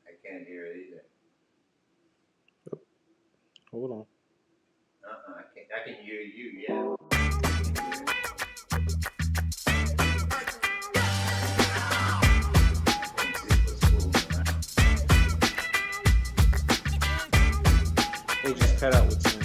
I can't hear it either. Hold on. I can't. I can hear you. Yeah. They just cut out with sound.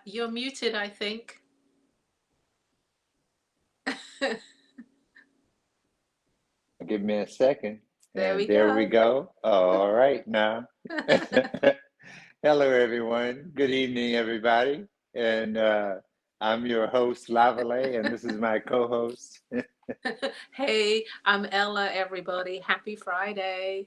You're muted, I think. Give me a second. There we There we go. go. All right now. Hello, everyone. Good evening, everybody. And I'm your host, Lavalais, and this is my co-host. Hey, I'm Ella, everybody. Happy Friday.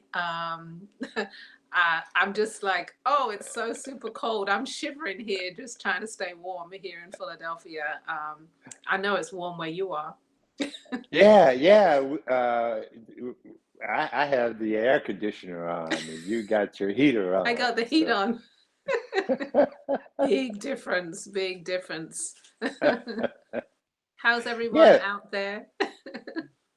I'm just like, oh, it's so super cold. I'm shivering here, just trying to stay warm here in Philadelphia. I know it's warm where you are. Yeah. I have the air conditioner on, and you got your heater on. I got the heat So. on. Big difference, big difference. How's everyone Yeah, out there?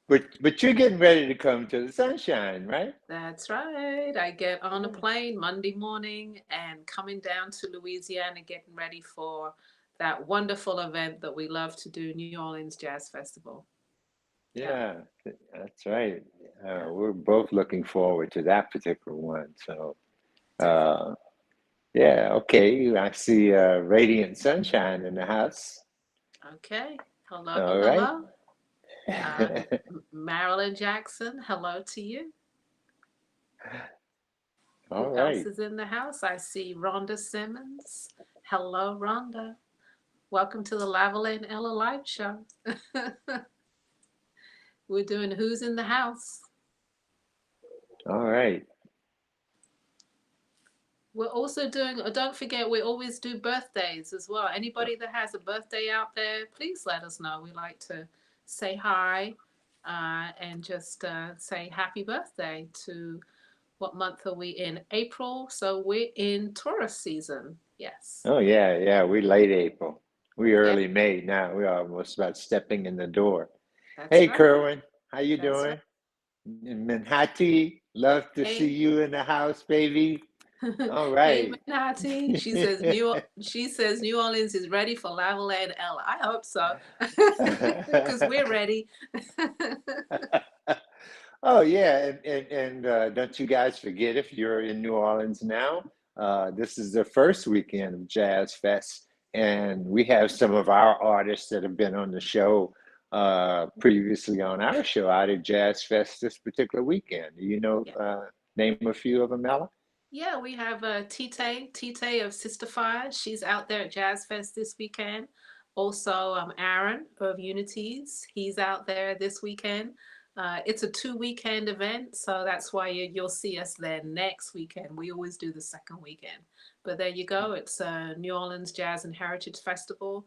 But you're getting ready to come to the sunshine, right? That's right. I get on a plane Monday morning and coming down to Louisiana, getting ready for that wonderful event that we love to do, New Orleans Jazz Festival. Yeah, Yeah, that's right. yeah, We're both looking forward to that particular one. So, definitely. uh, yeah, okay. I see radiant sunshine in the house. Okay. Hello, All right. hello. Uh, Marilyn Jackson, hello to you. All Who else right. is in the house? I see Rhonda Simmons. Hello, Rhonda. Welcome to the Lavalais and Ella Live Show. We're doing Who's in the House. All right. We're also doing, don't forget, we always do birthdays as well. Anybody that has a birthday out there, please let us know. We like to say hi and just say happy birthday to what month are we in? April. So we're in Taurus season. Yes. Oh, yeah, yeah. We late April. We Yeah, early May now. We're almost about stepping in the door. that's Hey, right. Kerwin, how you That's right. doing? In Manhattan, love to see Hey. you in the house, baby. All Hey right. Manati. She says New Orleans is ready for Lavalais and Ella. I hope so. Because we're ready. Oh yeah, and don't you guys forget if you're in New Orleans now, this is the first weekend of Jazz Fest, and we have some of our artists that have been on the show previously on our show out at Jazz Fest this particular weekend. You know, Yeah. name a few of them, Ella? Yeah, we have Tite of Sister Five. She's out there at Jazz Fest this weekend. Also, Aaron of Unities. He's out there this weekend. It's a 2 weekend event, so that's why you'll see us there next weekend. We always do the second weekend. But there you go. It's New Orleans Jazz and Heritage Festival.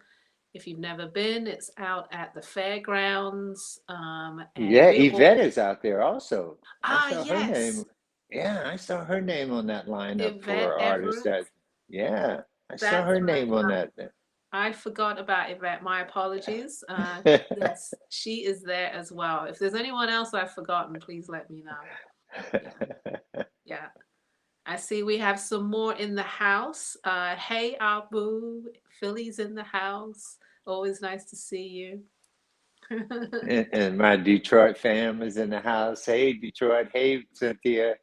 If you've never been, it's out at the fairgrounds. And Yeah, we're all, Yvette is out there also. I saw her yes, name. Yeah, I saw her name on that lineup Yvette for artists Everett. that, yeah, I saw That's her right. name on that. I forgot about Yvette. My apologies. Yes, she is there as well. If there's anyone else I've forgotten, please let me know. Yeah, yeah. I see we have some more in the house. Hey, Abu, Philly's in the house. Always nice to see you. And my Detroit fam is in the house. Hey, Detroit. Hey, Cynthia.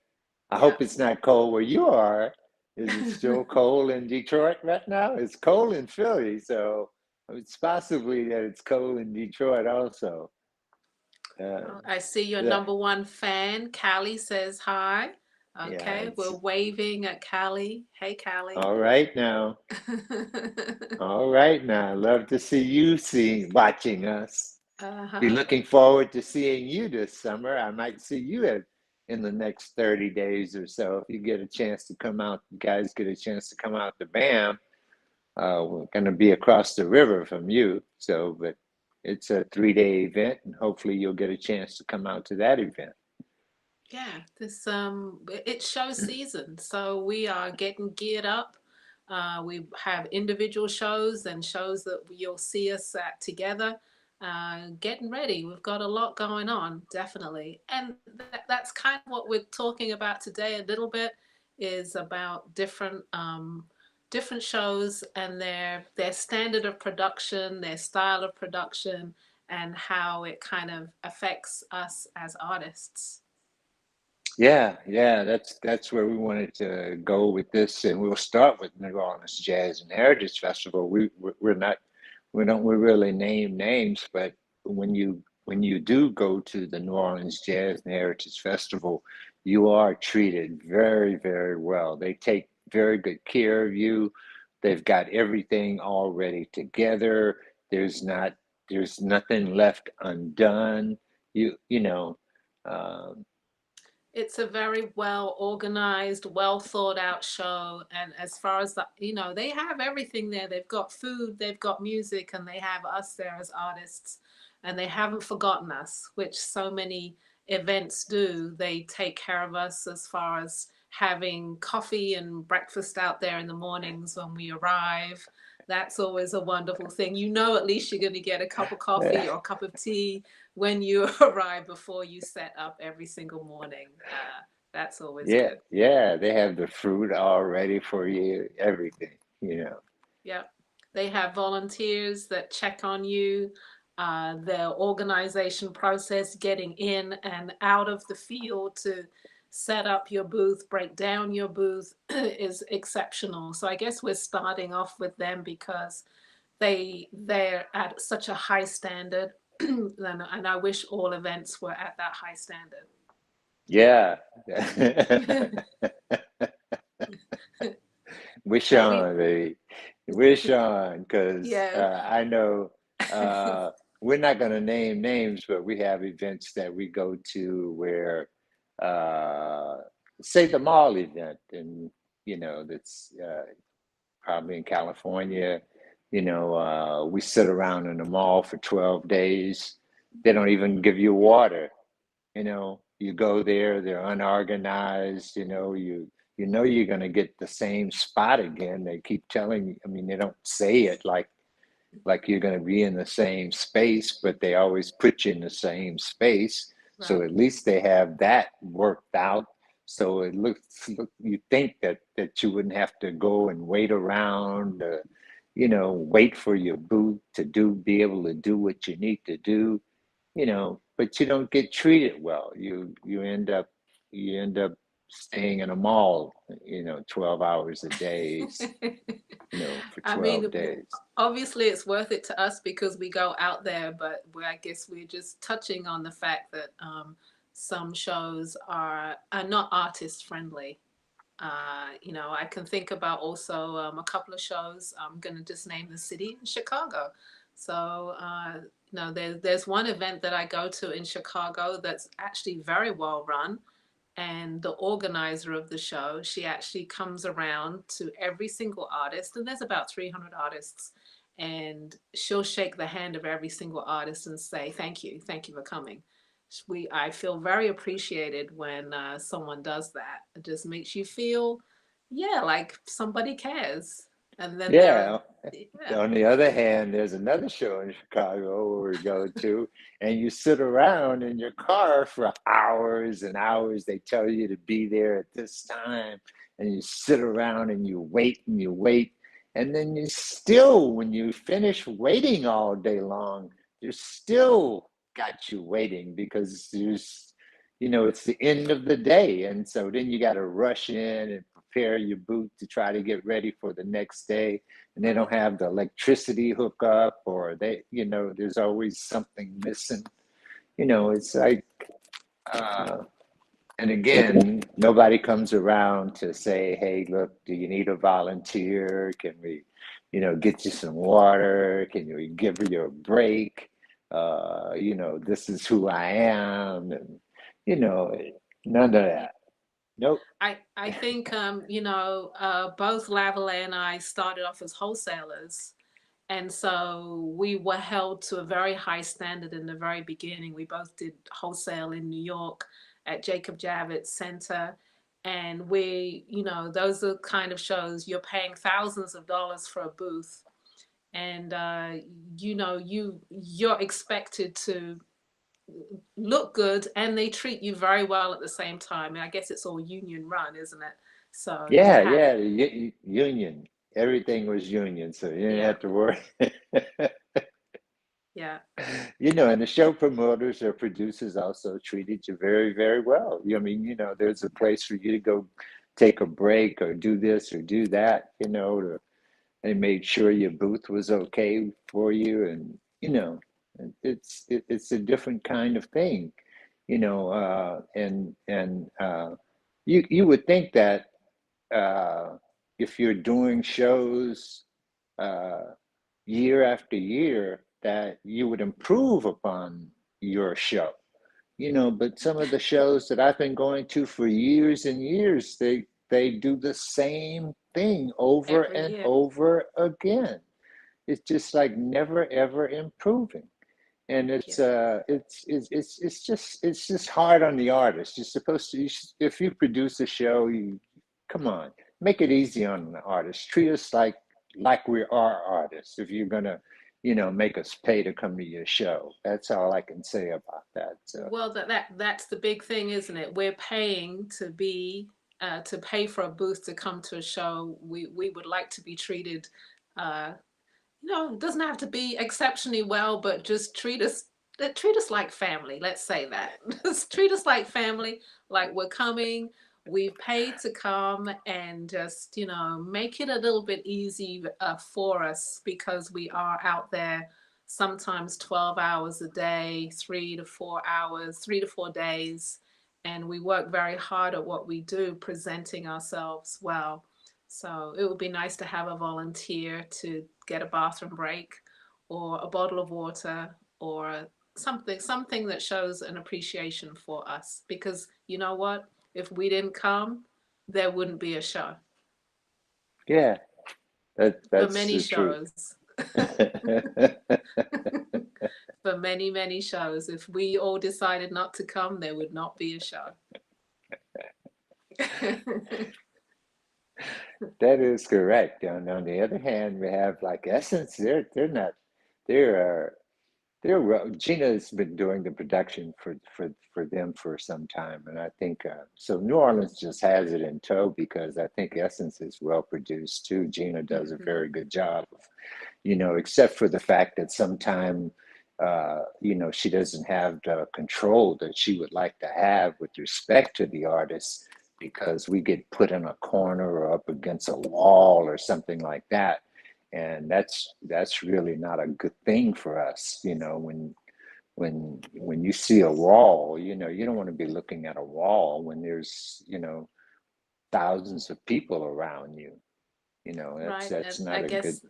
I Yeah. hope it's not cold where you are. Is it still cold in Detroit right now? It's cold in Philly, so it's possibly that it's cold in Detroit also. Uh, Oh, I see your yeah, number one fan. Callie says hi. yeah. Okay, It's we're waving at Callie. Hey, Callie. all right now. All right now. Love to see you watching us. Be Uh-huh. looking forward to seeing you this summer. I might see you in the next 30 days or so. If you get a chance to come out, you guys get a chance to come out to BAM. We're going to be across the river from you. So, but it's a 3-day event, and hopefully you'll get a chance to come out to that event. Yeah, this it's show season, so we are getting geared up. We have individual shows and shows that you'll see us at together. Getting ready. We've got a lot going on, definitely, and that's kind of what we're talking about today. A little bit is about different shows and their standard of production, their style of production, and how it kind of affects us as artists. Yeah, yeah, that's where we wanted to go with this, and we'll start with New Orleans Jazz and Heritage Festival. We're not we really name names, but when you do go to the New Orleans Jazz and Heritage Festival, you are treated very, very well. They take very good care of you. They've got everything already together. There's not there's nothing left undone. You know. Um, It's a very well organized, well thought out show. And as far as they have everything there. They've got food, they've got music, and they have us there as artists. And they haven't forgotten us, which so many events do. They take care of us as far as having coffee and breakfast out there in the mornings when we arrive. That's always a wonderful thing. You know, at least you're going to get a cup of coffee or a cup of tea when you arrive before you set up every single morning. That's always Yeah, good. yeah, they have the fruit all ready for you, everything, you know. Yeah. They have volunteers that check on you. Their organization process, getting in and out of the field to set up your booth, break down your booth, is exceptional. So I guess we're starting off with them because they're at such a high standard, and I wish all events were at that high standard. Yeah. Wish Now we, on, baby. Wish on, because yeah. I know uh, we're not going to name names, but we have events that we go to where, uh, say, the mall event, and that's probably in California. We sit around in the mall for 12 days. They don't even give you water. You go there, they're unorganized. You know you're going to get the same spot again. They keep telling you. I mean, they don't say it like you're going to be in the same space, but they always put you in the same space. So Right. at least they have that worked out. So it you think that you wouldn't have to go and wait around, wait for your booth to be able to do what you need to do, but you don't get treated well. You end up staying in a mall, 12 hours a day, for I 12 mean, days. obviously it's worth it to us because we go out there, but I guess we're just touching on the fact that some shows are not artist friendly. I can think about also a couple of shows. I'm going to just name the city, Chicago. So, there's one event that I go to in Chicago that's actually very well run, and the organizer of the show, she actually comes around to every single artist, and there's about 300 artists, and she'll shake the hand of every single artist and say thank you for coming. I feel very appreciated when someone does that. It just makes you feel, yeah, like somebody cares. And then there are, Yeah. yeah. On the other hand, there's another show in Chicago where we go to, and you sit around in your car for hours and hours. They tell you to be there at this time, and you sit around and you wait and you wait. And then when you finish waiting all day long, you still got you waiting because it's the end of the day. And so then you got to rush in and prepare your booth to try to get ready for the next day, and they don't Right. have the electricity hookup, or there's always something missing. It's like, uh, and again, nobody comes around to say, hey, look, do you need a volunteer? Can we, get you some water? Can we give you a break? This is who I am. And, you know, none of that. Nope. I think both Lavalais and I started off as wholesalers, and so we were held to a very high standard in the very beginning. We both did wholesale in New York at Jacob Javits Center, and those are the kind of shows you're paying thousands of dollars for a booth, and you're expected to look good, and they treat you very well at the same time. And I guess it's all union run, isn't it? So you Yeah, have, yeah, the union. Everything was union, so you didn't yeah, have to worry. yeah, And the show promoters or producers also treated you very, very well. I mean, there's a place for you to go take a break or do this or do that, they made sure your booth was okay for you. And, it's a different kind of thing, and you would think that uh, if you're doing shows uh, year after year, that you would improve upon your show. But some of the shows that I've been going to for years and years, they do the same thing over every and year, over again. It's just like never ever improving. And yeah. it's just hard on the artist. You're supposed to, if you produce a show, you come on, make it easy on the artist. Treat us like like we are artists. If you're gonna, make us pay to come to your show, that's all I can say about that. So Well, that's the big thing, isn't it? We're paying to pay for a booth to come to a show. We would like to be treated, uh, it doesn't have to be exceptionally well, but just treat us like family. Let's say that. Just treat us like family, like we're coming. We've paid to come, and just make it a little bit easy for us, because we are out there sometimes 12 hours a day, 3 to 4 hours, 3 to 4 days, and we work very hard at what we do, presenting ourselves well. So it would be nice to have a volunteer to get a bathroom break, or a bottle of water, or something that shows an appreciation for us. Because you know what? If we didn't come, there wouldn't be a show. yeah, For that's many the truth. shows. For many, many shows. If we all decided not to come, there would not be a show. That is correct. On the other hand, we have like Essence. They're not. They're Gina's been doing the production for them for some time, and I think so. New Orleans just has it in tow because I think Essence is well produced too. Gina does a Mhm. very good job of, except for the fact that sometimes, she doesn't have the control that she would like to have with respect to the artists because we get put in a corner or up against a wall or something like that. And that's really not a good thing for us, when you see a wall, you don't want to be looking at a wall when there's, thousands of people around you. That's Right. that's And not I a good. guess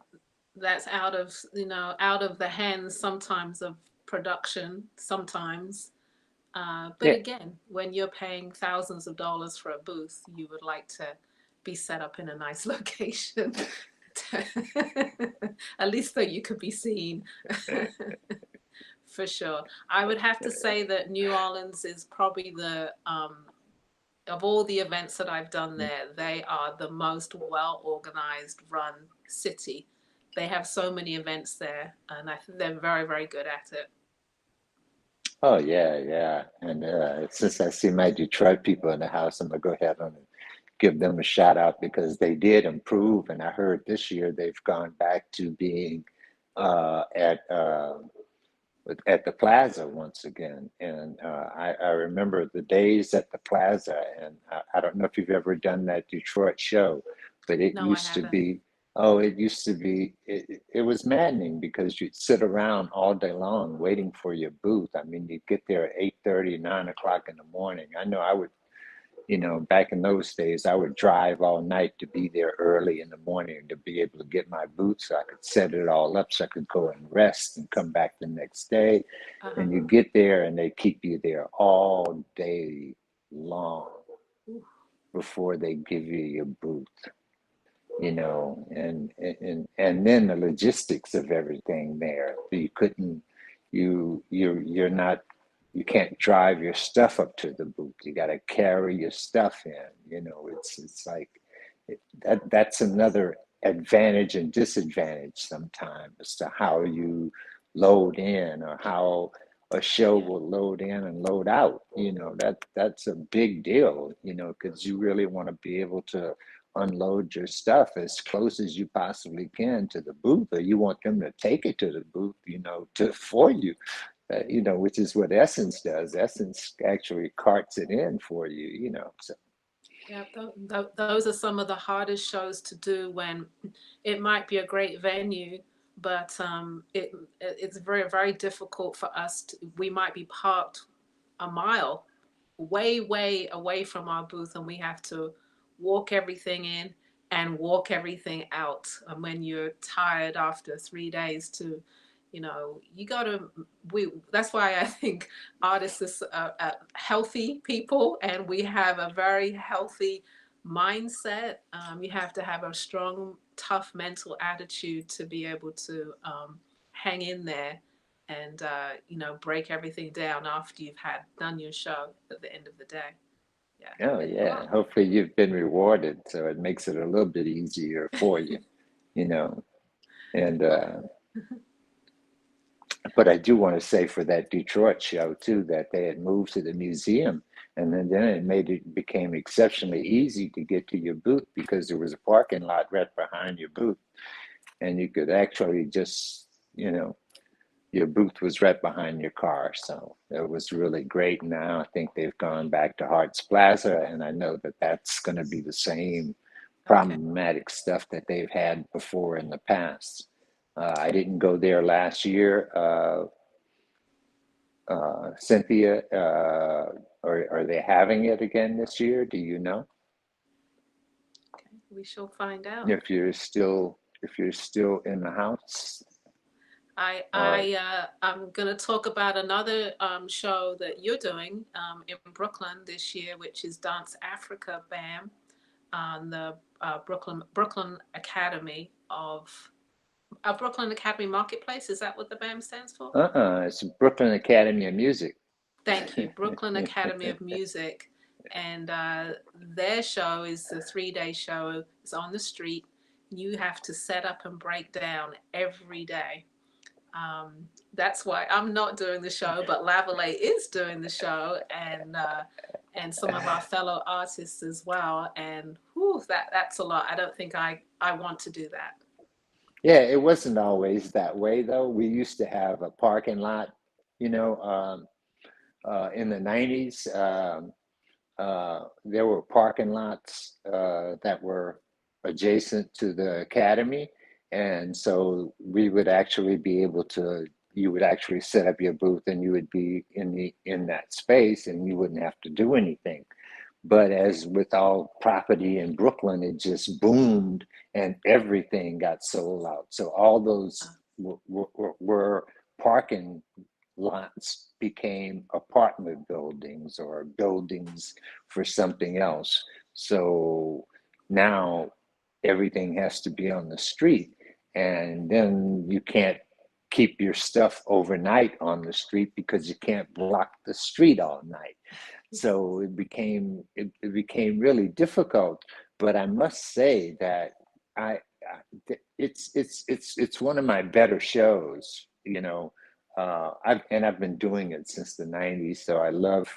that's out of the hands sometimes of production sometimes. But Yeah. again, when you're paying thousands of dollars for a booth, you would like to be set up in a nice location. At least so you could be seen. For sure. I would have to say that New Orleans is probably of all the events that I've done there, they are the most well organized run city. They have so many events there, and I think they're very, very good at it. Oh yeah, yeah. And since I see my Detroit people in the house, I'm gonna go ahead and give them a shout out because they did improve. And I heard this year they've gone back to being at the plaza once again. And I remember the days at the plaza, and I don't know if you've ever done that Detroit show, but it No, I used to haven't. be, oh, it used to be, it was maddening because you'd sit around all day long waiting for your booth. I mean, you'd get there at 8:30, 9 o'clock in the morning. I know I would, back in those days, I would drive all night to be there early in the morning to be able to get my boots so I could set it all up so I could go and rest and come back the next day. Uh-huh. And you get there and they keep you there all day long Ooh, before they give you your booth, and then the logistics of everything there. You couldn't, you're not, you can't drive your stuff up to the booth. You got to carry your stuff in. It's like that's another advantage and disadvantage sometimes as to how you load in or how a show yeah. will load in and load out. That's a big deal, because you really want to be able to unload your stuff as close as you possibly can to the booth, or you want them to take it to the booth, to for you, which is what Essence does. Essence actually carts it in for you, So Yeah, those are some of the hardest shows to do, when it might be a great venue, but it's very, very difficult for us to, we might be parked a mile way, way away from our booth, and we have to walk everything in and walk everything out. And when you're tired after 3 days, you got to, that's why I think artists are healthy people, and we have a very healthy mindset. You have to have a strong, tough mental attitude to be able to hang in there, and break everything down after you've had done your show at the end of the day. Yeah. oh It, yeah, well, hopefully you've been rewarded, so it makes it a little bit easier for you. you know. And Well, but I do want to say for that Detroit show too that they had moved to the museum, and then it made it became exceptionally easy to get to your booth because there was a parking lot right behind your booth, and you could actually just, your booth was right behind your car. So it was really great. Now I think they've gone back to Hart's Plaza, and I know that that's going to be the same okay. problematic stuff that they've had before in the past. I didn't go there last year. Cynthia, are they having it again this year? Do you know Okay. We shall find out. if you're still in the house or I'm gonna talk about another show that you're doing in Brooklyn this year, which is Dance Africa BAM on the Brooklyn Academy of Brooklyn Academy Marketplace. Is that what the BAM stands for? it's Brooklyn Academy of Music. Thank you, Brooklyn Academy of Music, and their show is the 3 day show. It's on the street. You have to set up and break down every day. That's why I'm not doing the show, but Lavalais is doing the show, and some of our fellow artists as well. And whew, that's a lot. I don't think I want to do that. Yeah, it wasn't always that way though. We used to have a parking lot, you know, in the 90s. There were parking lots that were adjacent to the academy, and so we would actually be able to. You would actually set up your booth, and you would be in that space, and you wouldn't have to do anything. But as with all property in Brooklyn, it just boomed, and everything got sold out. So all those were parking lots became apartment buildings or buildings for something else. So now everything has to be on the street, and then you can't keep your stuff overnight on the street because you can't block the street all night. So it became really difficult. But I must say that it's one of my better shows. I've been doing it since the '90s, so I love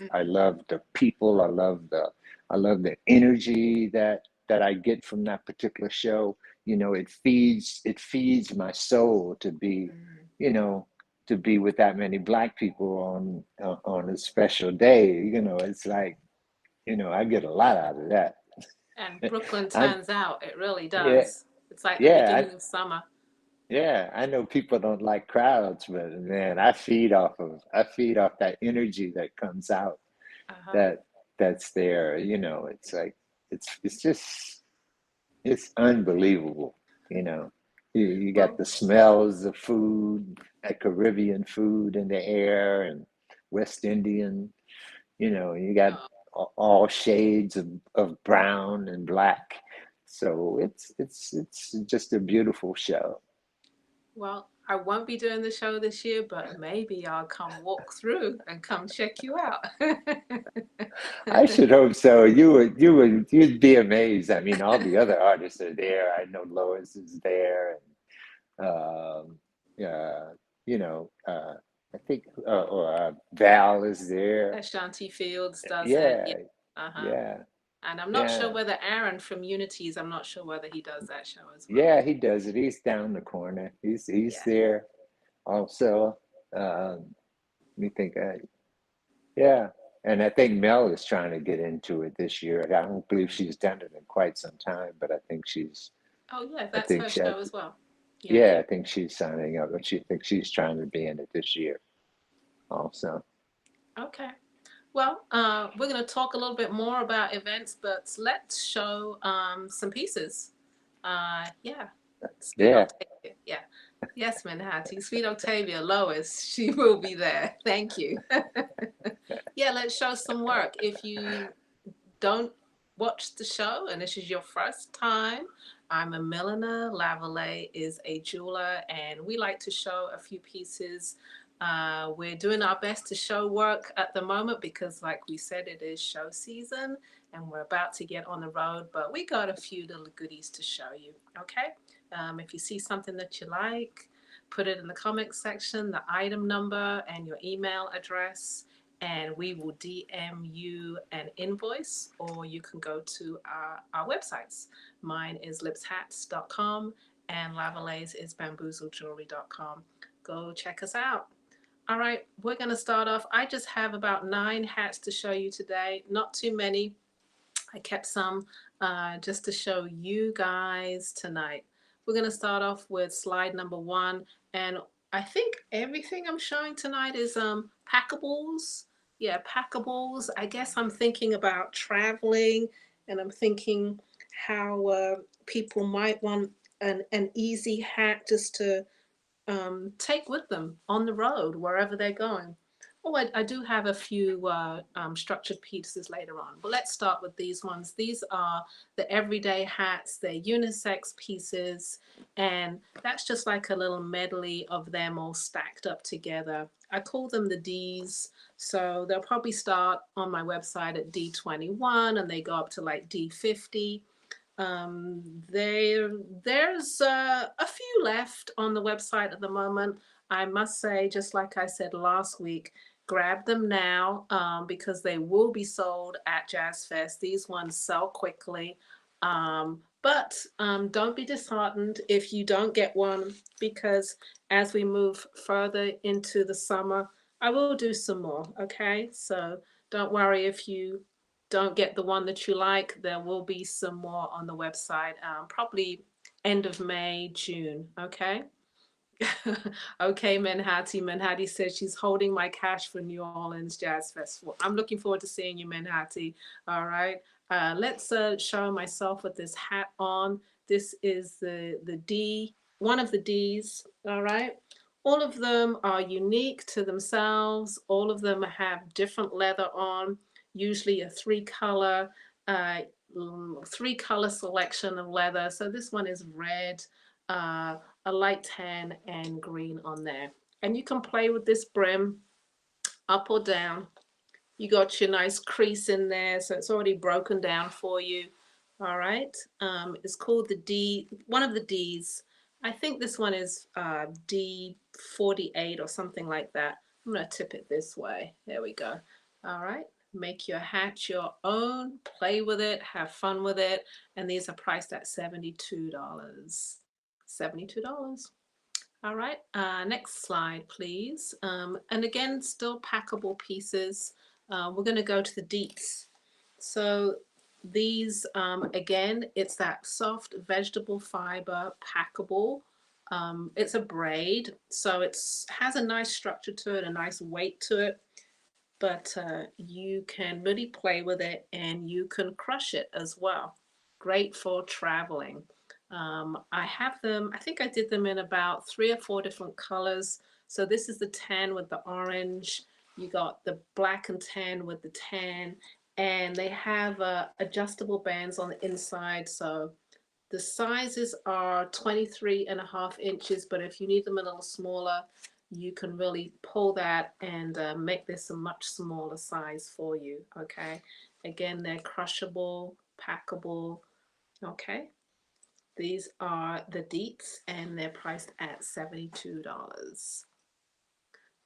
the people. I love the energy that I get from that particular show. It feeds my soul to be, Mm. you know, to be with that many black people on a special day. It's like, I get a lot out of that. And Brooklyn I turns out, it really Yeah, does. It's like the yeah, beginning of summer. I know people don't like crowds, but man, I feed off that energy that comes out, Uh-huh. that that's there. It's like it's unbelievable. You know, you got Well, the smells of food, that Caribbean food in the air, and West Indian. You got uh, all shades of brown and black. So it's just a beautiful show. well, I won't be doing the show this year, but maybe I'll come walk through and come check you out. I should hope so. You'd be amazed. I mean, all the other artists are there. I know Lois is there, and yeah, I think Val is there. Ashanti Fields does it. Yeah, Yeah. Uh-huh. yeah, And I'm not sure yeah, whether Aaron from Unities, I'm not sure whether he does that show as well. yeah. He does it. He's down the corner. He's Yeah. there also. Let me think. Yeah, and I think Mel is trying to get into it this year. I don't believe she's done it in quite some time, but I think she's. Oh, yeah, I that's think her she. show as well. Yeah. Yeah, I think she's signing up, but she thinks she's trying to be in it this year also. Okay. Well, we're going to talk a little bit more about events, but let's show some pieces. Yeah, Sweet Yeah. Octavia. Yeah. Yes, Manhattan. Sweet Octavia, Lois, she will be there. Thank you. Yeah, let's show some work. If you don't watch the show and this is your first time, I'm a milliner. Lavalais is a jeweler, and we like to show a few pieces. We're doing our best to show work at the moment because, like we said, it is show season and we're about to get on the road, but we got a few little goodies to show you. Okay? If you see something that you like, put it in the comment section, the item number and your email address, and we will DM you an invoice, or you can go to our websites. Mine is lipshats.com and Lavalais is bamboozlejewelry.com. Go check us out. All right, we're going to start off. I just have about 9 hats to show you today, not too many. I kept some just to show you guys tonight. We're going to start off with slide number 1, and I think everything I'm showing tonight is packables. Yeah, packables. I guess I'm thinking about traveling, and I'm thinking how people might want an easy hat just to take with them on the road wherever they're going. Oh, I do have a few structured pieces later on, but let's start with these ones. These are the everyday hats. They're unisex pieces, and that's just like a little medley of them all stacked up together. I call them the Ds, so they'll probably start on my website at D21 and they go up to like D50. There's a few left on the website at the moment. I must say, just like I said last week, grab them now because they will be sold at Jazz Fest. These ones sell quickly. But don't be disheartened if you don't get one, because as we move further into the summer, I will do some more, okay? So don't worry if you don't get the one that you like. There will be some more on the website, probably end of May, June, okay? Okay, Manhattan. Manhattan says she's holding my cash for New Orleans Jazz Festival. I'm looking forward to seeing you, Manhattan. All right. Let's show myself with this hat on. This is the D, one of the Ds. All right. All of them are unique to themselves. All of them have different leather on, usually a uh, three color selection of leather. So this one is red, a light tan, and green on there. And you can play with this brim up or down. You got your nice crease in there, so it's already broken down for you. All right. It's called the D, one of the Ds. I think this one is D48 or something like that. I'm going to tip it this way. There we go. All right. Make your hat your own, play with it, have fun with it. And these are priced at $72. $72. All right, next slide, please. And again, still packable pieces. We're going to go to the deets. So these, again, it's that soft vegetable fiber packable. It's a braid, so it has a nice structure to it, a nice weight to it, but you can really play with it and you can crush it as well. Great for traveling. I have them, I think I did them in about 3 or 4 different colors. So this is the tan with the orange. You got the black and tan with the tan, and they have adjustable bands on the inside. So the sizes are 23.5 inches, but if you need them a little smaller, you can really pull that and make this a much smaller size for you, okay? Again, they're crushable, packable, okay? These are the deets, and they're priced at $72.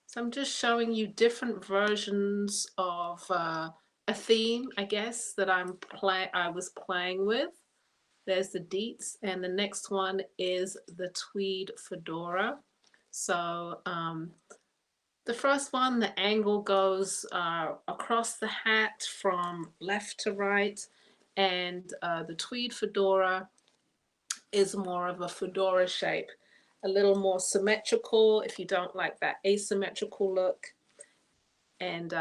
So I'm just showing you different versions of a theme, I guess, that I was playing with. There's the deets, and the next one is the tweed fedora. So the first one, the angle goes across the hat from left to right, and the tweed fedora is more of a fedora shape, a little more symmetrical if you don't like that asymmetrical look. And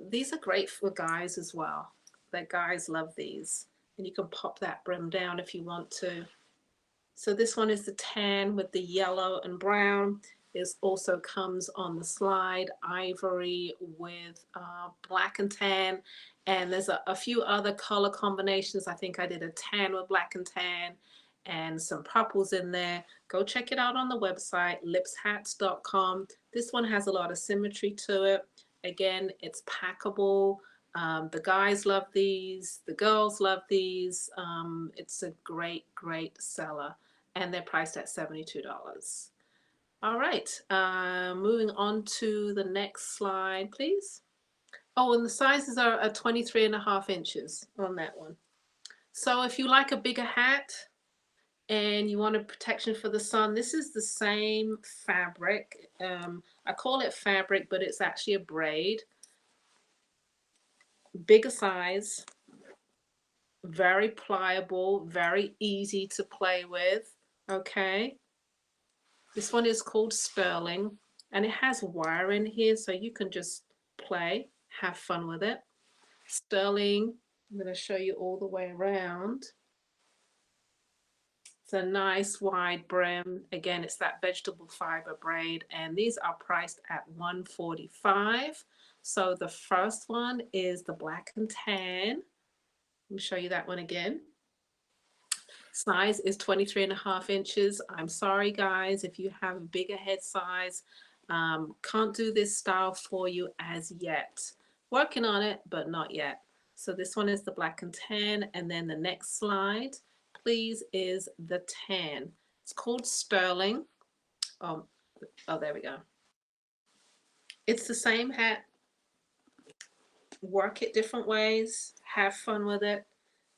these are great for guys as well. The guys love these. And you can pop that brim down if you want to. So this one is the tan with the yellow and brown. This also comes on the slide, ivory with black and tan. And there's a few other color combinations. I think I did a tan with black and tan and some purples in there. Go check it out on the website, lipshats.com. This one has a lot of symmetry to it. Again, it's packable. The guys love these, the girls love these. It's a great, great seller. and they're priced at $72. All right, moving on to the next slide, please. Oh, and the sizes are 23.5 inches on that one. So if you like a bigger hat and you want a protection for the sun, this is the same fabric. I call it fabric, but it's actually a braid. Bigger size, very pliable, very easy to play with. Okay. This one is called Sterling, and it has wire in here, so you can just play, have fun with it. Sterling, I'm going to show you all the way around. It's a nice wide brim. Again, it's that vegetable fiber braid, and these are priced at $145. So the first one is the black and tan. Let me show you that one again. Size is 23.5 inches. I'm sorry, guys, if you have a bigger head size. Can't do this style for you as yet. Working on it, but not yet. So this one is the black and tan, and then the next slide, please, is the tan. It's called Sterling. Oh, there we go. It's the same hat. Work it different ways. Have fun with it.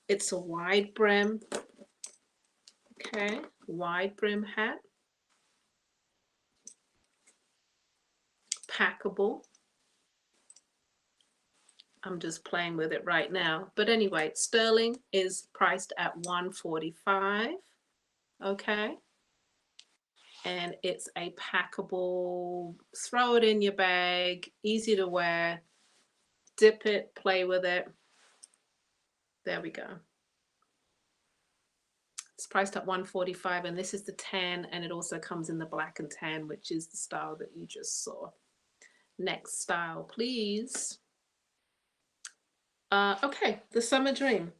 It's a wide brim. Okay, wide brim hat. Packable. I'm just playing with it right now. But anyway, Sterling is priced at $145. Okay. And it's a packable, throw it in your bag, easy to wear, dip it, play with it. There we go. It's priced at $145, and this is the tan, and it also comes in the black and tan, which is the style that you just saw. Next style, please. Okay, the summer dream.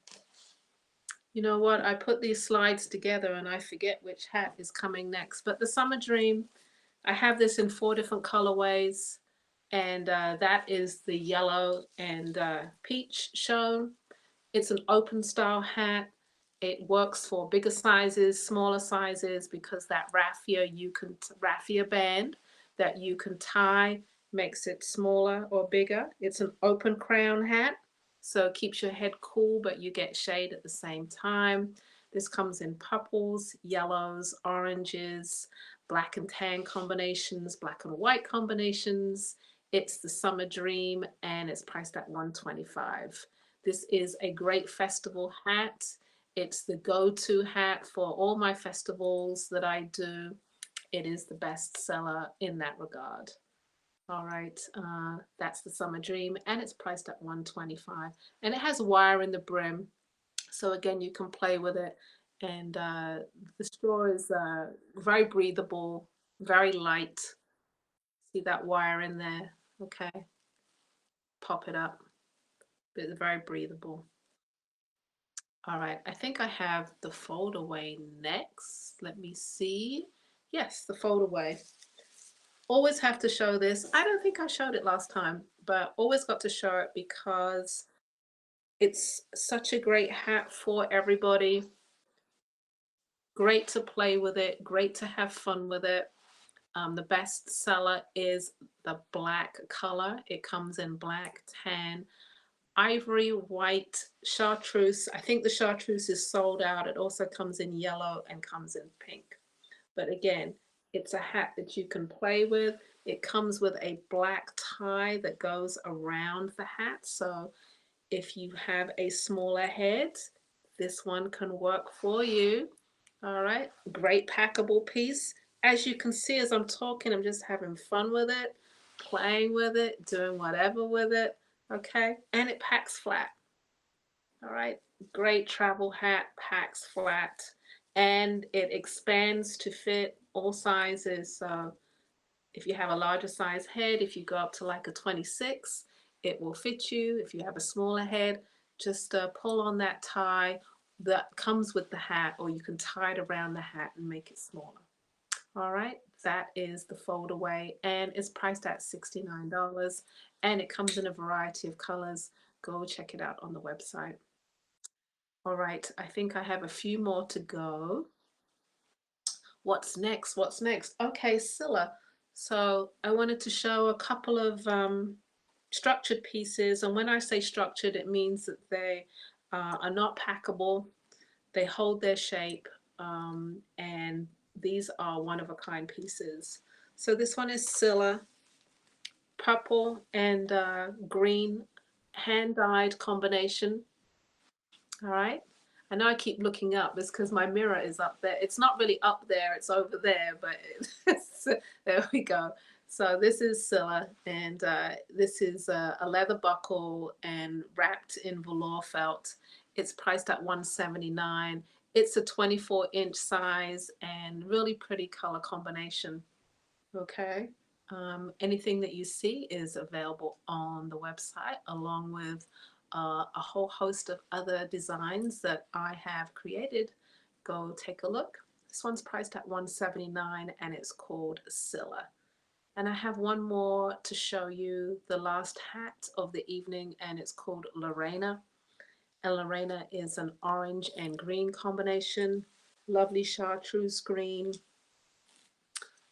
You know what? I put these slides together and I forget which hat is coming next. But the summer dream, I have this in 4 different colorways, and that is the yellow and peach shown. It's an open style hat. It works for bigger sizes, smaller sizes, because that raffia band that you can tie makes it smaller or bigger. It's an open crown hat, so it keeps your head cool, but you get shade at the same time. This comes in purples, yellows, oranges, black and tan combinations, black and white combinations. It's the summer dream, and it's priced at $125. This is a great festival hat. It's the go-to hat for all my festivals that I do. It is the best seller in that regard. All right, that's the summer dream, and it's priced at $125. And it has wire in the brim, so again, you can play with it. And the straw is very breathable, very light. See that wire in there? Okay, pop it up. It's very breathable. All right, I think I have the fold away next. Let me see. Yes, the fold away. Always have to show this. I don't think I showed it last time, but always got to show it because it's such a great hat for everybody. Great to play with it, great to have fun with it. The best seller is the black color. It comes in black, tan, ivory, white, chartreuse. I think the chartreuse is sold out. It also comes in yellow and comes in pink. But again, it's a hat that you can play with. It comes with a black tie that goes around the hat. So if you have a smaller head, this one can work for you. All right, great packable piece. As you can see, as I'm talking, I'm just having fun with it, playing with it, doing whatever with it. Okay, and it packs flat. All right, great travel hat, packs flat, and it expands to fit all sizes. So if you have a larger size head, if you go up to like a 26, it will fit you. If you have a smaller head, just pull on that tie that comes with the hat, or you can tie it around the hat and make it smaller. All right, that is the fold away, and it's priced at $69, and it comes in a variety of colors. Go check it out on the website. All right, I think I have a few more to go. What's next? What's next? Okay, Scylla. So I wanted to show a couple of structured pieces. And when I say structured, it means that they are not packable, they hold their shape, and these are one of a kind pieces. So this one is Scylla, purple and green, hand dyed combination. All right. I know I keep looking up. It's because my mirror is up there. It's not really up there. It's over there, but there we go. So this is Scylla, and this is a leather buckle and wrapped in velour felt. It's priced at 179. It's a 24-inch size and really pretty color combination. Okay. Anything that you see is available on the website, along with a whole host of other designs that I have created. Go take a look. This one's priced at 179 and it's called Scylla. And I have one more to show you, the last hat of the evening, and it's called Lorena. And Lorena is an orange and green combination. Lovely chartreuse green,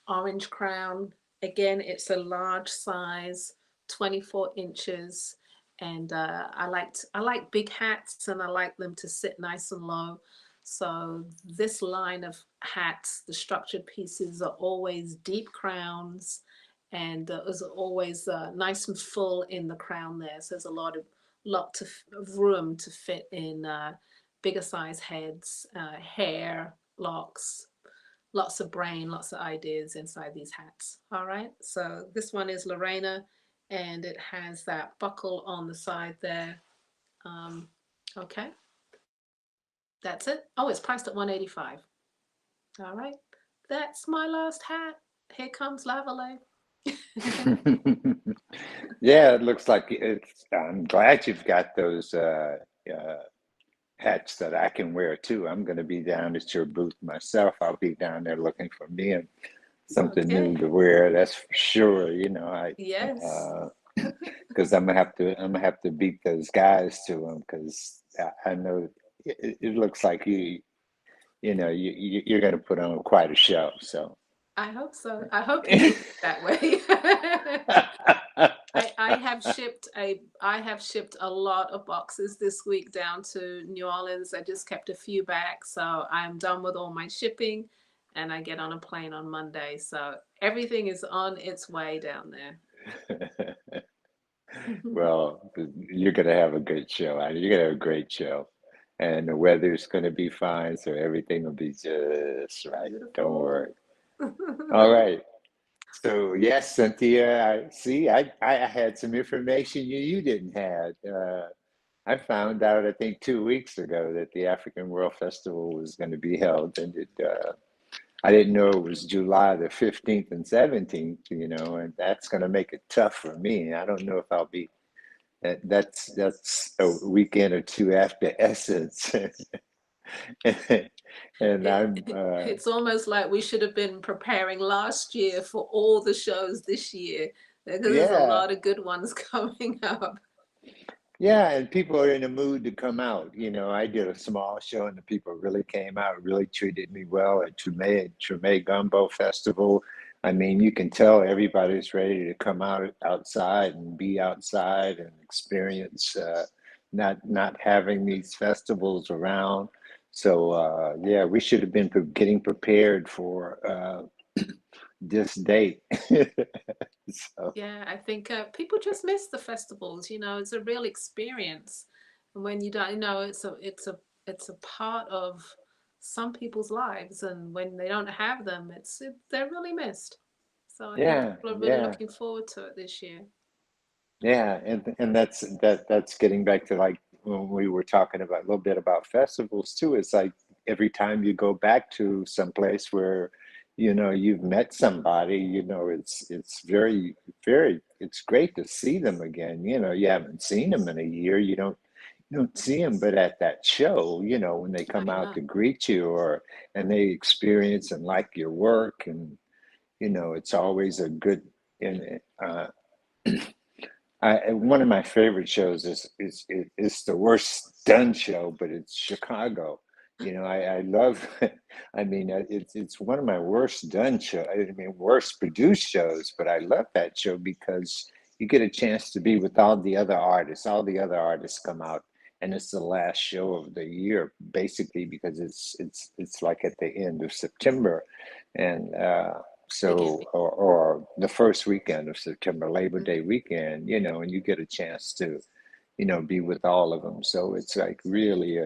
orange crown. Again, it's a large size, 24 inches. And I like big hats, and I like them to sit nice and low. So this line of hats, the structured pieces are always deep crowns, and is always nice and full in the crown there. So there's a of room to fit in bigger size heads, hair, locks, lots of brain, lots of ideas inside these hats. All right, so this one is Lorena, and it has that buckle on the side there. Um, okay, that's it. Oh, it's priced at 185. All right, that's my last hat. Here comes Lavalais. Yeah, it looks like it's. I'm glad you've got those hats that I can wear too. I'm going to be down at your booth myself. I'll be down there looking for me and something new Okay. to wear. That's for sure. You know, Yes. because I'm gonna have to beat those guys to them because I know it looks like you're going to put on quite a show. So. I hope so. I hope you feel that way. I have shipped a lot of boxes this week down to New Orleans. I just kept a few back, so I'm done with all my shipping, and I get on a plane on Monday. So everything is on its way down there. Well, you're going to have a good show. You're going to have a great show. And the weather's going to be fine, so everything will be just right. Don't worry. Beautiful. All right. So, yes, Cynthia, I see. I had some information you didn't have. I found out, I think, 2 weeks ago that the African World Festival was going to be held, and I didn't know it was July the 15th and 17th, and that's going to make it tough for me. I don't know if I'll be. That's a weekend or two after Essence, and It, I'm it's almost like we should have been preparing last year for all the shows this year, because there's a yeah. lot of good ones coming up. Yeah, and people are in the mood to come out. I did a small show and the people really came out, really treated me well at Treme Gumbo Festival. I mean, you can tell everybody's ready to come outside and be outside and experience not having these festivals around. So yeah, we should have been getting prepared for this date. So Yeah, I think people just miss the festivals. It's a real experience, and when you don't know, it's a part of some people's lives, and when they don't have them, they're really missed. So I think yeah, people are really yeah. looking forward to it this year. Yeah, and that's getting back to like when we were talking about a little bit about festivals too. It's like every time you go back to some place where you've met somebody, it's very it's great to see them again. You haven't seen them in a year. You don't see them, but at that show, when they come I out know. to greet you and they experience and like your work and it's always a good and one of my favorite shows is the worst done show, but it's Chicago. I love, I mean, it's one of my worst done show. I mean, worst produced shows, but I love that show because you get a chance to be with all the other artists. All the other artists come out, and it's the last show of the year, basically, because it's like at the end of September, and Beginning. or the first weekend of September, Labor Mhm. Day weekend, and you get a chance to be with all of them. So it's like really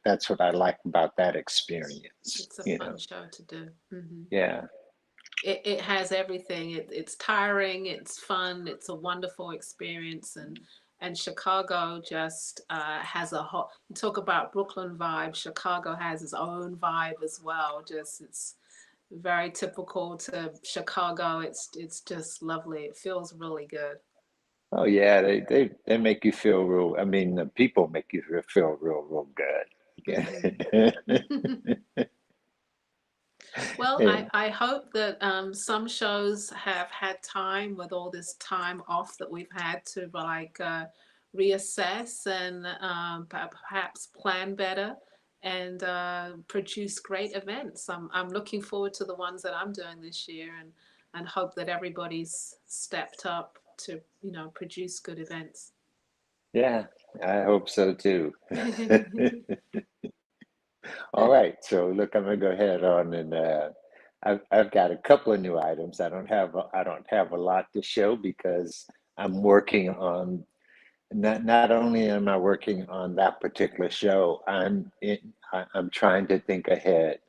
that's what I like about that experience, It's a fun show to do. Yeah. It has everything. It's tiring, it's fun, it's a wonderful experience, and Chicago just has a hot. You talk about Brooklyn vibe. Chicago has its own vibe as well. Just it's very typical to Chicago. It's just lovely. It feels really good. Oh yeah, they make you feel real. I mean, the people make you feel real good. Hmm. Yeah. Well, Yeah. I hope that some shows have had time with all this time off that we've had to like reassess and perhaps plan better and produce great events. I'm looking forward to the ones that I'm doing this year and hope that everybody's stepped up to, produce good events. Yeah, I hope so too. All right, so look, I'm gonna go ahead on and I've got a couple of new items. I don't have a lot to show because I'm working on not only am I working on that particular show, I'm trying to think ahead,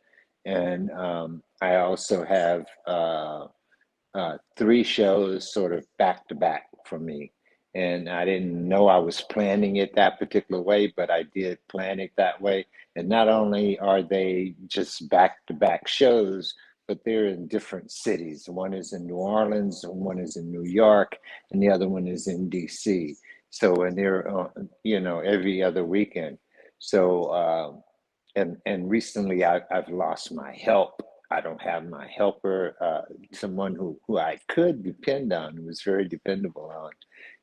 and I also have three shows sort of back to back for me. And I didn't know I was planning it that particular way, but I did plan it that way. And not only are they just back to back shows, but they're in different cities. One is in New Orleans, one is in New York, and the other one is in DC. So, and they're, every other weekend. So, and recently I've lost my help. I don't have my helper, someone who I could depend on, who was very dependable on.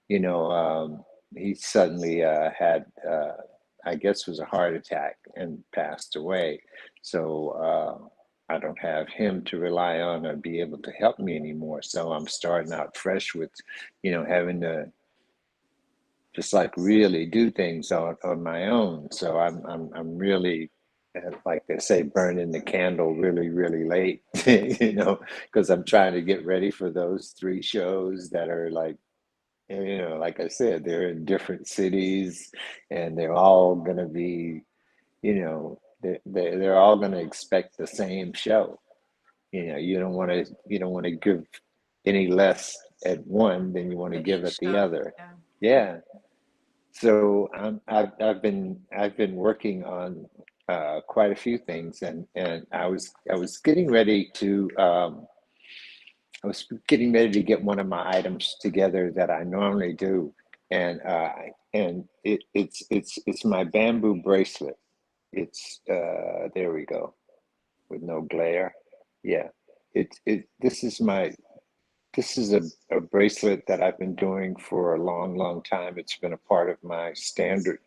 You know, he suddenly had, I guess, was a heart attack and passed away. So I don't have him to rely on or be able to help me anymore. So I'm starting out fresh with, having to just like really do things on my own. So I'm really like they say, burning the candle really late, because I'm trying to get ready for those three shows that are like, like I said, they're in different cities, and they're all gonna be, they're all gonna expect the same show. You don't want to give any less at one than you want to For give each at the show. other. Yeah. Yeah. So I've been working on quite a few things, and I was getting ready to get one of my items together that I normally do, and it's my bamboo bracelet. It's there we go, with no glare. Yeah, this is a bracelet that I've been doing for a long time. It's been a part of my standard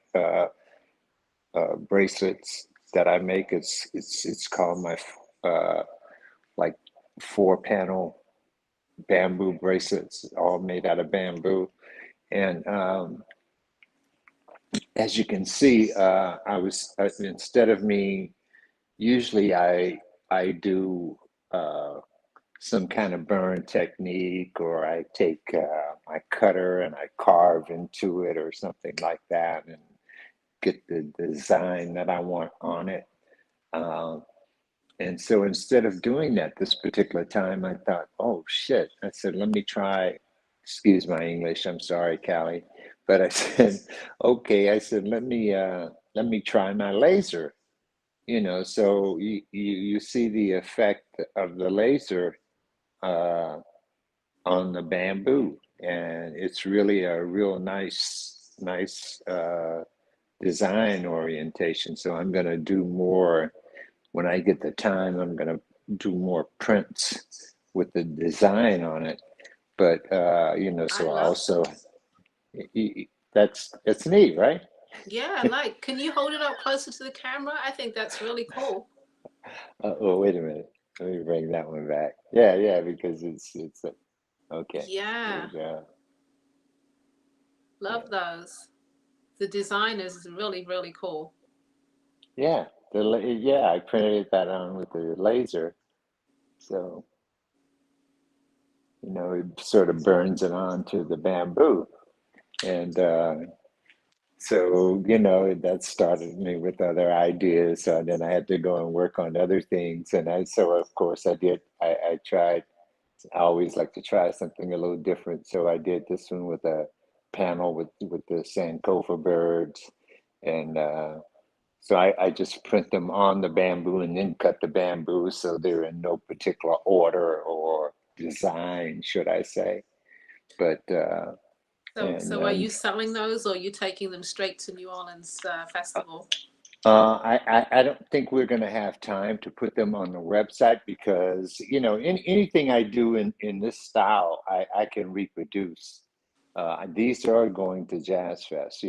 bracelets that I make. It's called my like 4 panel bamboo bracelets, all made out of bamboo. And as you can see, instead of me, usually I do some kind of burn technique, or I take my cutter and I carve into it or something like that, and get the design that I want on it. Um, And so instead of doing that this particular time, I thought, oh shit. I said, let me try, excuse my English, I'm sorry, Callie. But I said, okay, I said, let me try my laser. So you see the effect of the laser uh, on the bamboo. And it's really a real nice design orientation. So I'm gonna do more when I get the time. I'm going to do more prints with the design on it. But I so I love also them. that's neat, right? Yeah, like, can you hold it up closer to the camera? I think that's really cool. Oh, wait a minute. Let me bring that one back. Yeah, yeah, because okay. There Yeah, you go. love Yeah, those. The design is really, really cool. yeah. Yeah, I printed that on with the laser, so it sort of burns it onto the bamboo, and so that started me with other ideas. So then I had to go and work on other things, and so of course I did. I tried. I always like to try something a little different. So I did this one with a panel with the Sankofa birds, and so I just print them on the bamboo and then cut the bamboo so they're in no particular order or design, should I say? But So, and so are you selling those or are you taking them straight to New Orleans Festival? I don't think we're going to have time to put them on the website because anything I do in this style I can reproduce. These are going to Jazz Fest,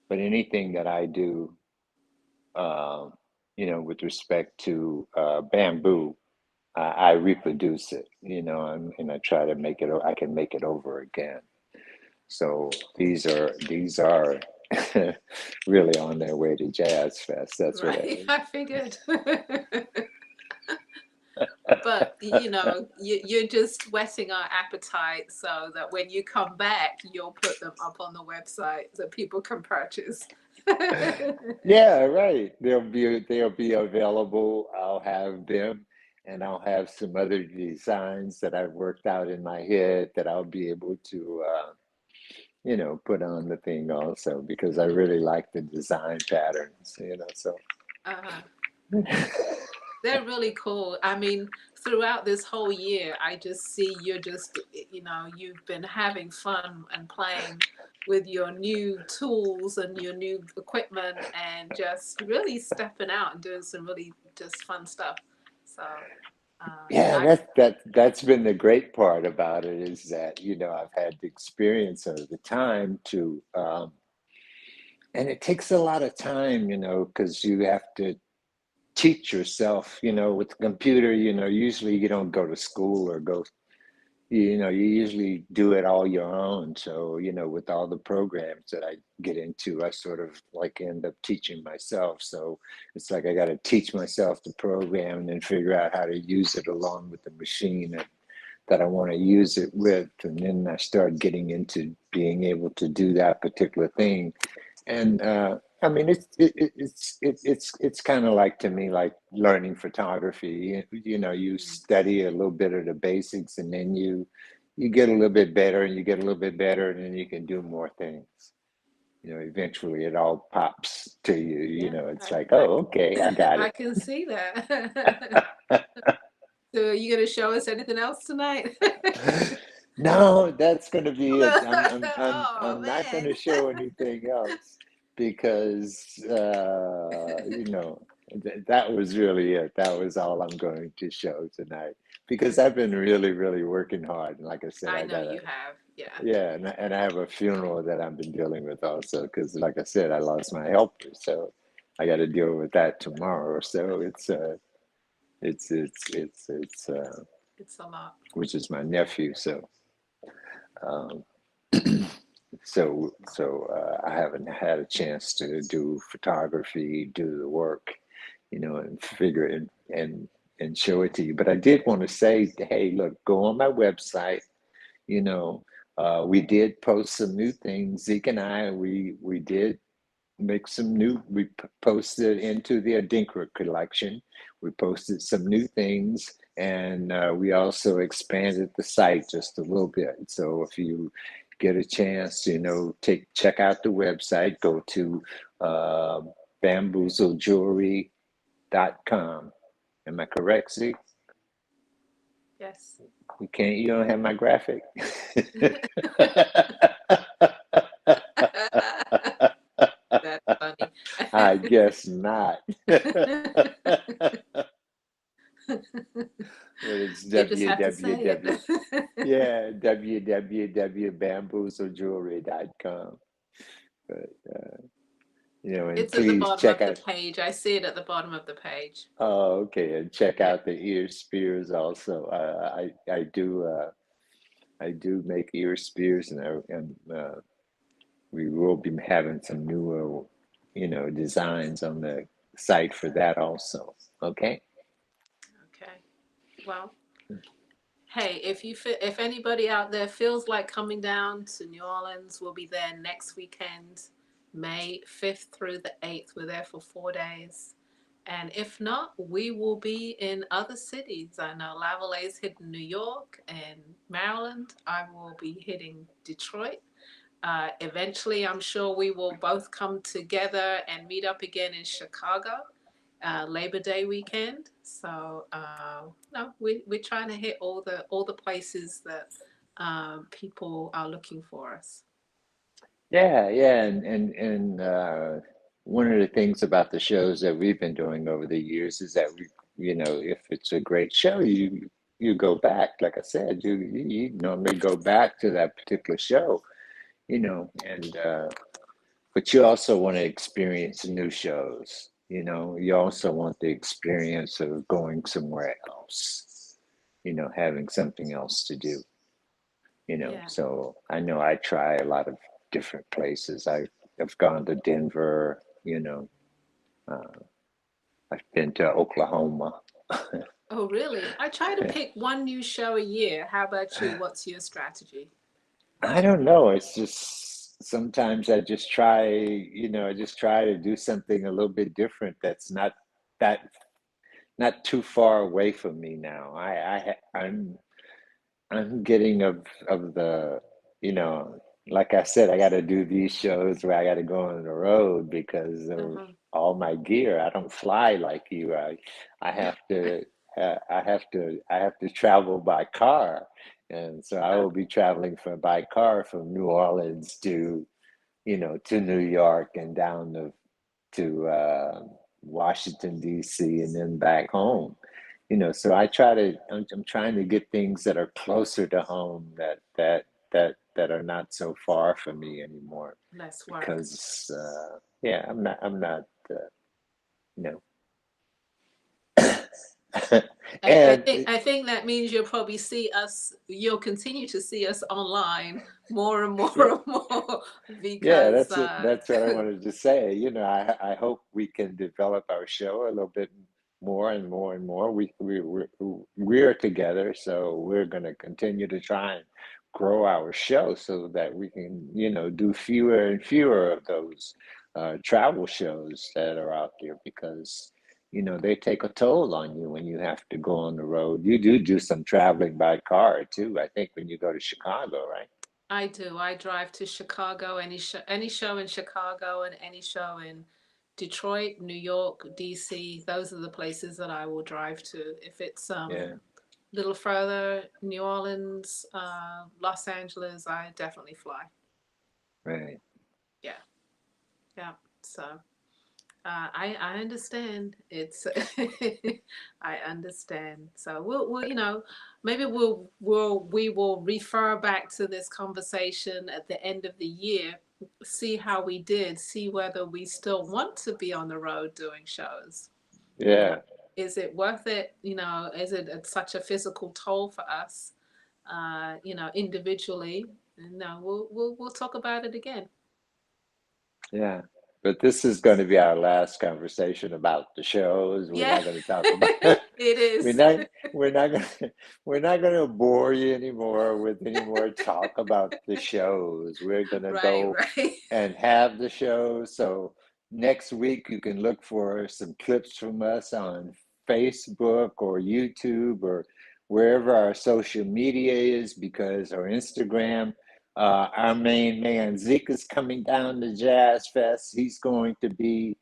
but anything that I do, uh, with respect to bamboo, I reproduce it, and I try to make it. I can make it over again. So these are really on their way to Jazz Fest. That's what Right, I. I figured. But you're just whetting our appetite so that when you come back, you'll put them up on the website so people can purchase. Yeah, right. They'll be available. I'll have them, and I'll have some other designs that I've worked out in my head that I'll be able to put on the thing also because I really like the design patterns. So uh, they're really cool. I mean, throughout this whole year, I just see you're just, you've been having fun and playing with your new tools and your new equipment and just really stepping out and doing some really just fun stuff. So, yeah, I, that's been the great part about it is that I've had the experience of the time to and it takes a lot of time, because you have to teach yourself, with the computer, usually you don't go to school or you usually do it all your own. So, with all the programs that I get into, I sort of like end up teaching myself. So it's like I got to teach myself the program and then figure out how to use it along with the machine that I want to use it with. And then I start getting into being able to do that particular thing. And I mean, it's kind of like to me like learning photography. You study a little bit of the basics, and then you get a little bit better, and you get a little bit better, and then you can do more things. Eventually it all pops to you. yeah, It's like, oh, okay, I got I it. can see that. So, are you going to show us anything else tonight? No, that's going to be it. I'm Oh not going man. to show anything else because that was really it. That was all I'm going to show tonight because I've been really, really working hard. And like I said, I I know got a you have. Yeah. yeah, and I have a funeral that I've been dealing with also because, like I said, I lost my helper, so I got to deal with that tomorrow. So it's It's a lot. which is my nephew. So. Um, I haven't had a chance to do photography, do the work, and figure it and show it to you. But I did want to say, hey, look, go on my website. You know, we did post some new things. Zeke and I, we did make some new. We posted into the Adinkra collection. We posted some new things, and we also expanded the site just a little bit. So if you get a chance, check out the website. Go to uh, bamboozlejewelry.com. Am I correct, Zeke? Yes. You don't have my graphic. That's funny. I guess not. But it's You just have to say www. it. Yeah, www.bamboozlejewelry.com. But and It's at the please bottom check of the out. page. I see it at the bottom of the page. Oh, okay, and check Yeah. out the ear spears also. I do make ear spears, and we will be having some newer, designs on the site for that also. Okay. Okay. Well, hey, if anybody out there feels like coming down to New Orleans, we'll be there next weekend, May 5th through the 8th. We're there for 4 days. And if not, we will be in other cities. I know Lavalais hitting New York and Maryland. I will be hitting Detroit. Eventually, I'm sure we will both come together and meet up again in Chicago, Labor Day weekend. So no, we're trying to hit all the places that people are looking for us. Yeah, yeah, and one of the things about the shows that we've been doing over the years is that if it's a great show, you go back. Like I said, you normally go back to that particular show, and but you also want to experience new shows. You also want the experience of going somewhere else, having something else to do. Yeah. So I know I try a lot of different places. I've gone to Denver, uh, I've been to Oklahoma. Oh, really? I try to pick one new show a year. How about you? What's your strategy? I don't know. It's just sometimes I just try to do something a little bit different that's that not too far away from me now. I'm getting of the, you know, like I said, I got to do these shows where I got to go on the road because of Uh-huh. all my gear. I don't fly like you. I have to I have to travel by car, and so I will be traveling by car from New Orleans to New York and down to Washington D.C. and then back home. So I'm trying to get things that are closer to home that are not so far from me anymore Less work. because yeah, I'm not uh, you know I and think I think that means you'll continue to see us online more and more yeah, and more yeah, because that's what I wanted to say. I hope we can develop our show a little bit more and more and more. We're together, so we're going to continue to try and grow our show so that we can, do fewer and fewer of those travel shows that are out there because, they take a toll on you when you have to go on the road. You do some traveling by car too, I think, when you go to Chicago, right? I do. I drive to Chicago, any show in Chicago and any show in Detroit, New York, DC. Those are the places that I will drive to. If it's Yeah, little further, New Orleans, Los Angeles, I definitely fly. right. Yeah, yeah. So I understand. It's I understand. So we'll maybe we will refer back to this conversation at the end of the year, see how we did, see whether we still want to be on the road doing shows. You know, Yeah. is it worth it? Is it such a physical toll for us? Individually. No, we'll talk about it again. Yeah, but this is going to be our last conversation about the shows. We're Yeah, not going to talk about it we're is. not we're not going to we're not going to bore you anymore with any more talk about the shows. We're going to Right, go right. and have the shows. So next week you can look for some clips from us on Facebook or YouTube or wherever our social media is because our Instagram. Our main man Zeke is coming down to Jazz Fest. He's going to be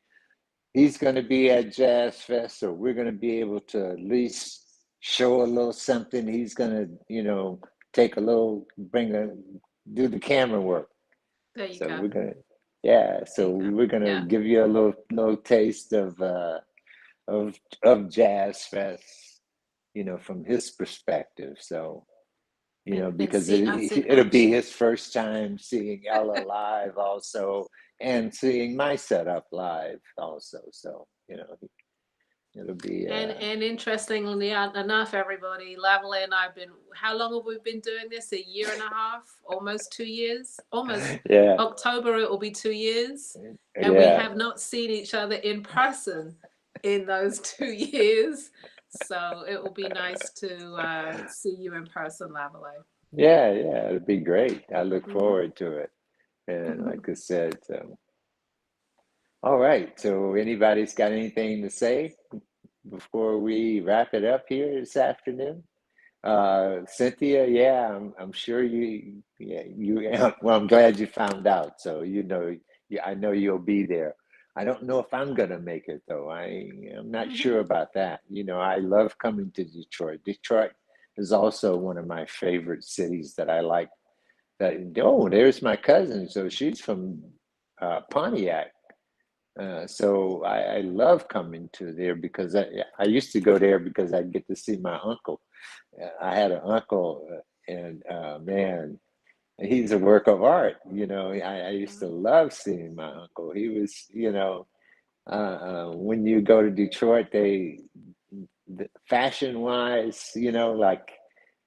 at Jazz Fest, so we're going to be able to at least show a little something. He's going to, take a little, do the camera work. There you So go. we're gonna, yeah. There So you go. we're gonna Yeah. give you a little taste of Jazz Fest, from his perspective. So and because see us in it'll be action. his first time seeing Ella live also, and seeing my setup live also. So, it'll be, And interestingly enough, everybody, Lavalais and I've been, how long have we been doing this? A year and a half, almost 2 years, almost yeah, October, it will be 2 years. And we yeah, have not seen each other in person in those 2 years. So it will be nice to see you in person, Lavalais. yeah, it'll be great. I look Mhm. forward to it. And like I said, all right. So anybody's got anything to say before we wrap it up here this afternoon? Cynthia, yeah, I'm sure well, I'm glad you found out. So, yeah, I know you'll be there. I don't know if I'm gonna make it though. I'm not sure about that. I love coming to Detroit. Detroit is also one of my favorite cities that I like. Oh, there's my cousin. So she's from Pontiac. So I love coming to there because I used to go there because I get to see my uncle. I had an uncle, and man, he's a work of art. I used to love seeing my uncle. He was, when you go to Detroit, fashion wise, like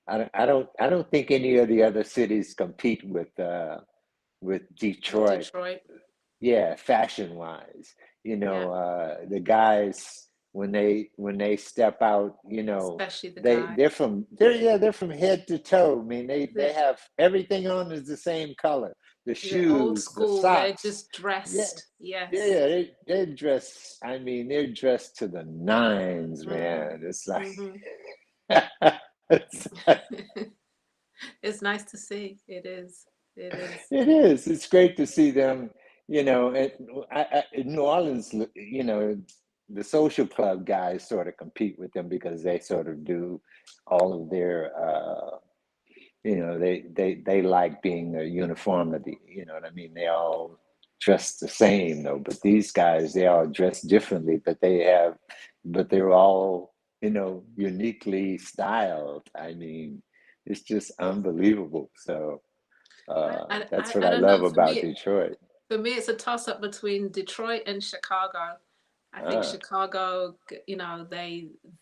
I don't think any of the other cities compete with With Detroit. Detroit. Yeah, fashion wise, Yeah. the guys when they step out, Especially the they guy. they're from head to toe. I mean, they They're, have everything on is the same color. The they're old shoes, the school. They're socks. just Yeah, dressed. Yes. yeah, they're dressed. I mean, they're dressed to the nines, Hmm. man. It's like Hmm. it's like It's nice to see. It is. It is. It is. It's great to see them. And in New Orleans, the social club guys sort of compete with them because they sort of do all of their, they like being a uniformity. You know what I mean? They all dress the same, though. But these guys, they all dress differently, but they're all, uniquely styled. I mean, it's just unbelievable. So. That's what I I don't know. love about Detroit. For me, it's a toss up between Detroit and Chicago. I think Ah, Chicago,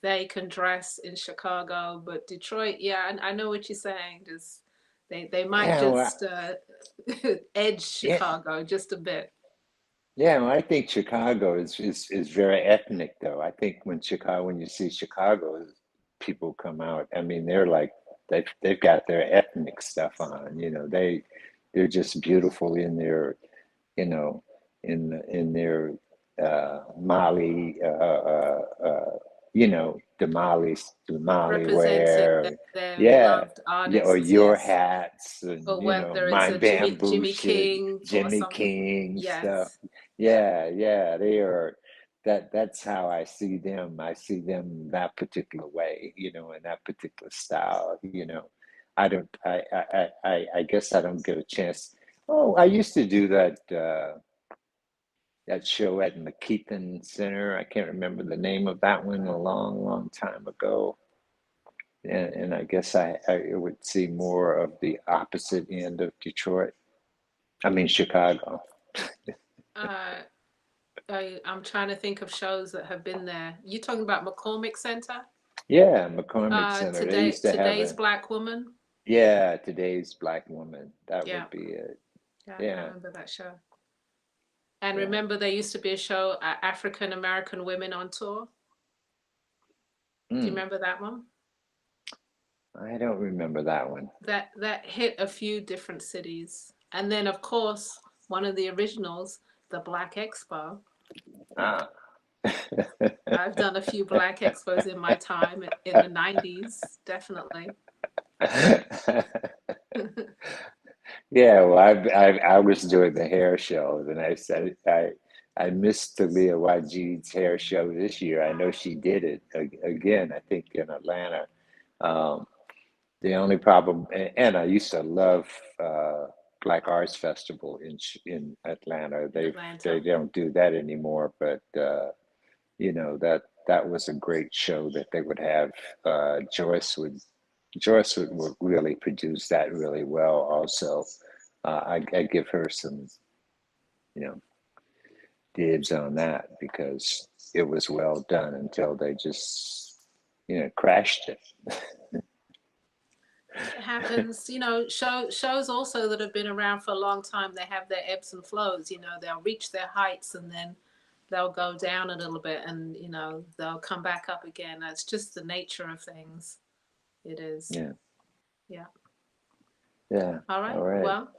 they can dress in Chicago, but Detroit, yeah, I know what you're saying. Just they might yeah, well, just edge yeah, Chicago just a bit. yeah. Well, I think Chicago is very ethnic, though. I think when you see Chicago, people come out. I mean, they're like they've got their ethnic stuff on. They're just beautiful in their you know, in their Mali, the Mali Representing wear, their yeah, beloved yeah, or artists, your yes. hats, and Or whether it's my a bamboo Jimmy shit, King or Jimmy something. King stuff. Yes. Yeah. Yeah, yeah, they are. That's how I see them. I see them that particular way, in that particular style. I don't. I guess I don't get a chance. Oh, I used to do that show at McKeithen Center. I can't remember the name of that one a long, long time ago. And I guess I would see more of the opposite end of Detroit. I mean, Chicago. Uh, I'm trying to think of shows that have been there. You talking about McCormick Center? Yeah, McCormick Center. They used to have Today's Black Woman. yeah, today's Black Woman. That Yeah, would be it. yeah, I Yeah, remember that show. And yeah. remember, there used to be a show, African American Women on Tour. Do you Mm, remember that one? I don't remember that one. That hit a few different cities. And then, of course, one of the originals, the Black Expo. Ah. I've done a few Black Expos in my time in the 90s, definitely. Yeah, well, I was doing the hair shows, and I said I missed Talia Wajid's hair show this year. I know she did it again. I think in Atlanta. Um, the only problem, and I used to love Black Arts Festival in Atlanta. In They Atlanta. don't do that anymore, but that was a great show that they would have. Joyce would Joyce would really produce that really well. Also, I give her some, you know, dibs on that because it was well done until they just, crashed it. It happens, shows also that have been around for a long time, they have their ebbs and flows. They'll reach their heights and then they'll go down a little bit, and they'll come back up again. That's just the nature of things. It is. Yeah. Yeah. Yeah. All right. All right. Well,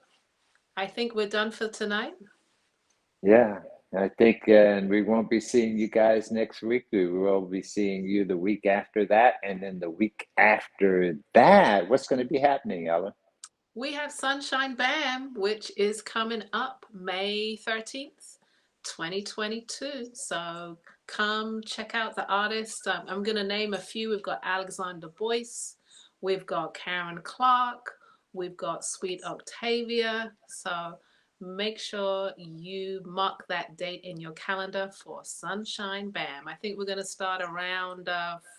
I think we're done for tonight. Yeah. I think, and we won't be seeing you guys next week. We will be seeing you the week after that, and then the week after that. What's going to be happening, Ella? We have Sunshine Bam, which is coming up May 13th, 2022. So come check out the artists. I'm going to name a few. We've got Alexander Boyce, we've got Karen Clark, we've got Sweet Octavia. So make sure you mark that date in your calendar for Sunshine Bam. I think we're going to start around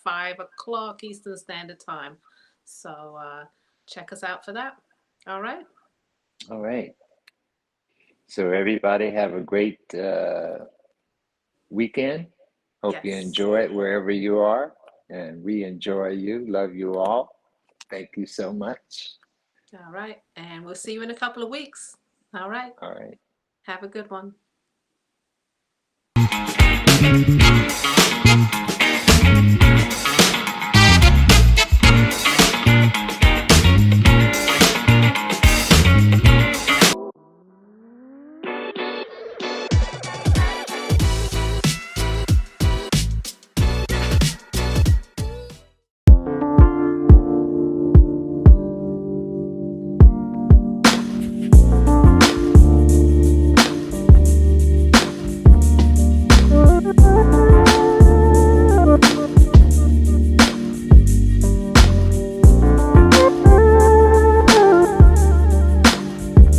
5 o'clock Eastern Standard Time. So check us out for that. All right. All right. So everybody have a great weekend. Hope you Yes. enjoy it wherever you are. And we enjoy you. Love you all. Thank you so much. All right. And we'll see you in a couple of weeks. All right. All right. Have a good one.